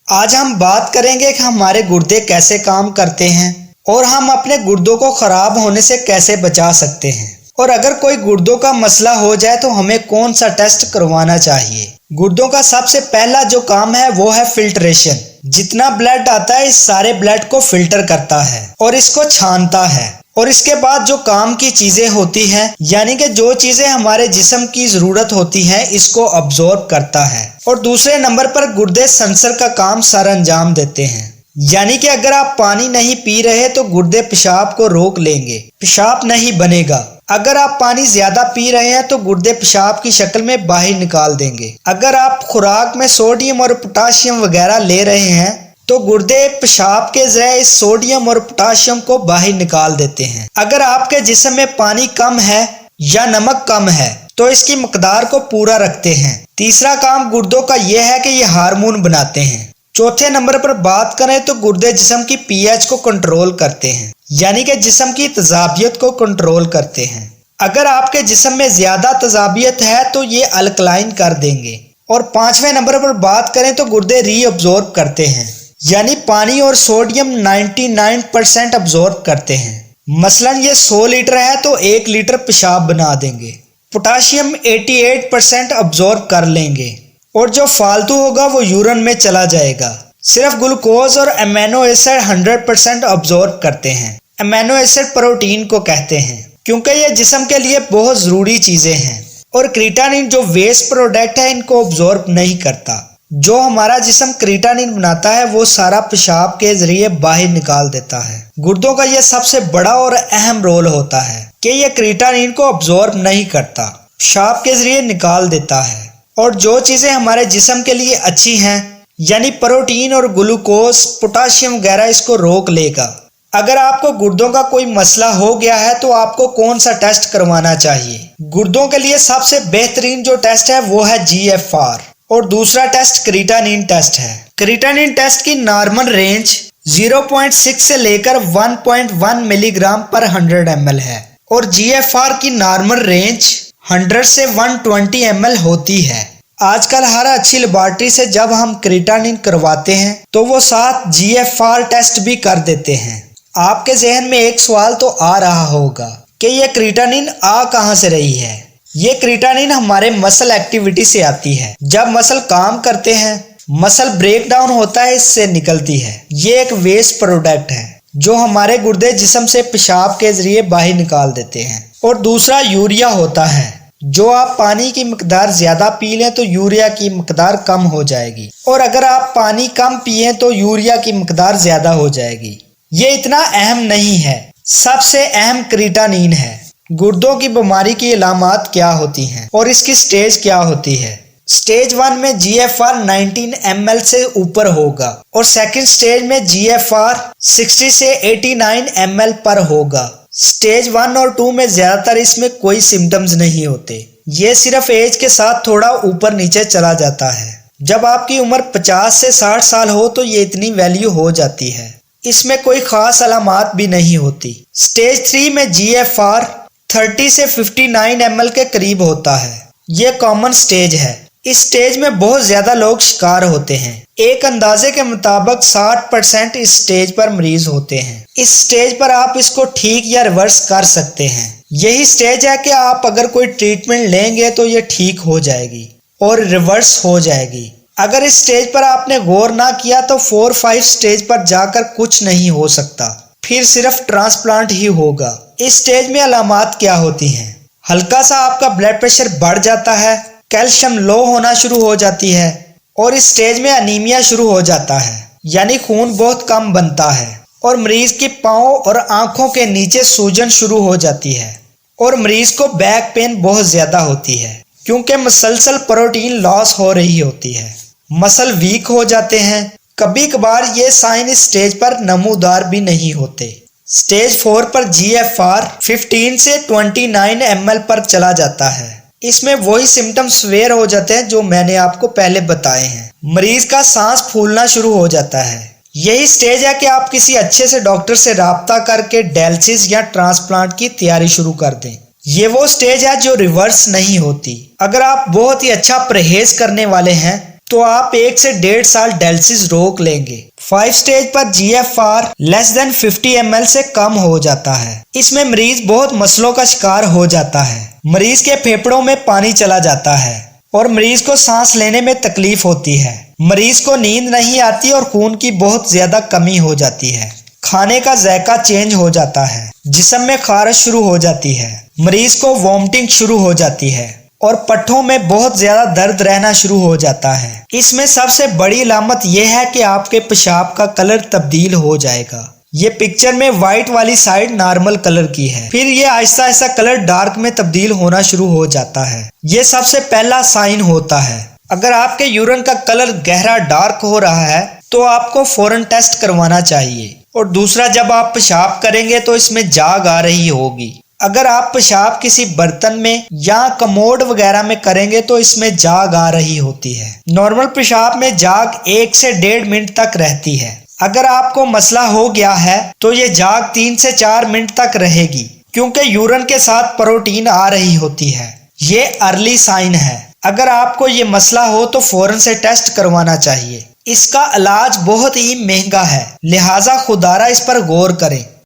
आज हम बात करेंगे कि हमारे गुर्दे कैसे काम करते हैं और हम अपने गुर्दों को खराब होने से कैसे बचा सकते हैं। और अगर कोई गुर्दों का मसला हो जाए तो हमें कौन सा टेस्ट करवाना चाहिए। गुर्दों का सबसे पहला जो काम है वो है फिल्ट्रेशन। जितना ब्लड आता है इस सारे ब्लड को फिल्टर करता है और इसको छानता है। और इसके बाद जो काम की चीजें होती हैं, यानी कि जो चीजें हमारे जिस्म की जरूरत होती हैं, इसको अब्जॉर्ब करता है। और दूसरे नंबर पर गुर्दे सेंसर का काम सर अंजाम देते हैं, यानी कि अगर आप पानी नहीं पी रहे तो गुर्दे पेशाब को रोक लेंगे, पेशाब नहीं बनेगा। अगर आप पानी ज्यादा पी रहे हैं तो गुर्दे पेशाब की शक्ल में बाहर निकाल देंगे। अगर आप खुराक में सोडियम और पोटाशियम वगैरह ले रहे हैं तो गुर्दे पेशाब के जरिए इस सोडियम और पोटाशियम को बाहर निकाल देते हैं। अगर आपके जिस्म में पानी कम है या नमक कम है तो इसकी मकदार को पूरा रखते हैं। तीसरा काम गुर्दों का यह है कि ये हार्मोन बनाते हैं। चौथे नंबर पर बात करें तो गुर्दे जिस्म की पीएच को कंट्रोल करते हैं, यानी कि जिस्म की तेजाबियत को कंट्रोल करते हैं। अगर आपके जिस्म में ज्यादा तेजाबियत है तो ये अल्कलाइन कर देंगे। और पांचवें नंबर पर बात करें तो गुर्दे रीअब्जॉर्ब करते हैं, यानी पानी और सोडियम 99% अब्जॉर्ब करते हैं। मसलन ये 100 लीटर है तो 1 लीटर पेशाब बना देंगे। पोटाशियम 88% अब्जॉर्ब कर लेंगे और जो फालतू होगा वो यूरिन में चला जाएगा। सिर्फ ग्लूकोज और अमीनो एसिड 100% अब्जॉर्ब करते हैं। अमीनो एसिड प्रोटीन को कहते हैं क्योंकि ये जिस्म के लिए बहुत जरूरी चीजें हैं। और क्रिएटिनिन जो वेस्ट प्रोडक्ट है इनको अब्जॉर्ब नहीं करता। जो हमारा जिस्म क्रिएटिनिन बनाता है वो सारा पेशाब के जरिए बाहर निकाल देता है। गुर्दों का यह सबसे बड़ा और अहम रोल होता है कि यह क्रिएटिनिन को अब्जॉर्ब नहीं करता, पेशाब के जरिए निकाल देता है। और जो चीजें हमारे जिस्म के लिए अच्छी हैं, यानी प्रोटीन और ग्लूकोज, पोटाशियम वगैरह, इसको रोक लेगा। अगर आपको गुर्दों का कोई मसला हो गया है तो आपको कौन सा टेस्ट करवाना चाहिए। गुर्दों के लिए सबसे बेहतरीन जो टेस्ट है वो है GFR और दूसरा टेस्ट क्रिएटिनिन टेस्ट है। क्रिएटिनिन टेस्ट की नॉर्मल रेंज 0.6 से लेकर 1.1 मिलीग्राम पर 100 ml है और GFR की नॉर्मल रेंज 100 से 120 ml होती है। आजकल हर अच्छी लेबोरेटरी से जब हम क्रिएटिनिन करवाते हैं तो वो साथ GFR टेस्ट भी कर देते हैं। आपके जहन में एक सवाल तो आ रहा होगा कि ये क्रिएटिनिन आ कहां से रही है। ये क्रिएटिनिन हमारे मसल एक्टिविटी से आती है। जब मसल काम करते हैं, मसल ब्रेक डाउन होता है, इससे निकलती है। ये एक वेस्ट प्रोडक्ट है जो हमारे गुर्दे जिस्म से पेशाब के जरिए बाहर निकाल देते हैं। और दूसरा यूरिया होता है। जो आप पानी की मकदार ज्यादा पी लें तो यूरिया की मकदार कम हो जाएगी और अगर आप पानी कम पिए तो यूरिया की मकदार ज्यादा हो जाएगी। ये इतना अहम नहीं है, सबसे अहम क्रिएटिनिन है। गुर्दों की बीमारी की अलामात क्या होती हैं और इसकी स्टेज क्या होती है। स्टेज 1 में GFR 19 ml से ऊपर होगा और सेकंड स्टेज में GFR 60 से 89 ml पर होगा। स्टेज 1 और 2 में ज्यादातर इसमें कोई सिम्टम्स नहीं होते। ये सिर्फ एज के साथ थोड़ा ऊपर नीचे चला जाता है। जब आपकी उम्र 50 से 60 साल हो तो ये इतनी वैल्यू हो जाती है। इसमें कोई खास अलामात भी नहीं होती। स्टेज 3 में GFR 30 से 59 ml के करीब होता है। ये कॉमन स्टेज है। इस स्टेज में बहुत ज्यादा लोग शिकार होते हैं। एक अंदाजे के मुताबिक 60% इस स्टेज पर मरीज होते हैं। इस स्टेज पर आप इसको ठीक या रिवर्स कर सकते हैं। यही स्टेज है कि आप अगर कोई ट्रीटमेंट लेंगे तो ये ठीक हो जाएगी और रिवर्स हो जाएगी। अगर इस स्टेज पर आपने गौर ना किया तो 4-5 स्टेज पर जाकर कुछ नहीं हो सकता, फिर सिर्फ ट्रांसप्लांट ही होगा। इस स्टेज में अलामात क्या होती हैं? हल्का सा आपका ब्लड प्रेशर बढ़ जाता है, कैल्शियम लो होना शुरू हो जाती है और इस स्टेज में अनीमिया शुरू हो जाता है, यानी खून बहुत कम बनता है और मरीज की पाँव और आंखों के नीचे सूजन शुरू हो जाती है और मरीज को बैक पेन बहुत ज्यादा होती है क्योंकि मुसलसल प्रोटीन लॉस हो रही होती है। मसल वीक हो जाते हैं। कभी कभार ये साइन इस स्टेज पर नमूदार भी नहीं होते। स्टेज 4 पर GFR 15 से 29 ml पर चला जाता है। इसमें वही सिम्टम्स सवेयर हो जाते हैं जो मैंने आपको पहले बताए हैं। मरीज का सांस फूलना शुरू हो जाता है। यही स्टेज है कि आप किसी अच्छे से डॉक्टर से राब्ता करके डायलिसिस या ट्रांसप्लांट की तैयारी शुरू कर दें। ये वो स्टेज है जो रिवर्स नहीं होती। अगर आप बहुत ही अच्छा परहेज करने वाले हैं तो आप 1 से 1.5 साल डायलिसिस रोक लेंगे। 5 स्टेज पर GFR लेस देन 50 ml से कम हो जाता है। इसमें मरीज बहुत मसलों का शिकार हो जाता है। मरीज के फेफड़ों में पानी चला जाता है और मरीज को सांस लेने में तकलीफ होती है। मरीज को नींद नहीं आती और खून की बहुत ज्यादा कमी हो जाती है। खाने का जायका चेंज हो जाता है। जिस्म में खारिश शुरू हो जाती है। मरीज को वॉमिटिंग शुरू हो जाती है और पट्ठों में बहुत ज्यादा दर्द रहना शुरू हो जाता है। इसमें सबसे बड़ी अलामत यह है कि आपके पेशाब का कलर तब्दील हो जाएगा। ये पिक्चर में व्हाइट वाली साइड नॉर्मल कलर की है, फिर ये आहिस्ता आहिस्ता कलर डार्क में तब्दील होना शुरू हो जाता है। ये सबसे पहला साइन होता है। अगर आपके यूरिन का कलर गहरा डार्क हो रहा है तो आपको फौरन टेस्ट करवाना चाहिए। और दूसरा, जब आप पेशाब करेंगे तो इसमें जाग आ रही होगी। अगर आप पेशाब किसी बर्तन में या कमोड वगैरह में करेंगे तो इसमें जाग आ रही होती है। नॉर्मल पेशाब में जाग 1 से 1.5 मिनट तक रहती है। अगर आपको मसला हो गया है तो ये जाग 3 से 4 मिनट तक रहेगी, क्योंकि यूरिन के साथ प्रोटीन आ रही होती है। ये अर्ली साइन है। अगर आपको ये मसला हो तो फौरन से टेस्ट करवाना चाहिए। इसका इलाज बहुत ही महंगा है, लिहाजा खुदारा इस पर गौर करें।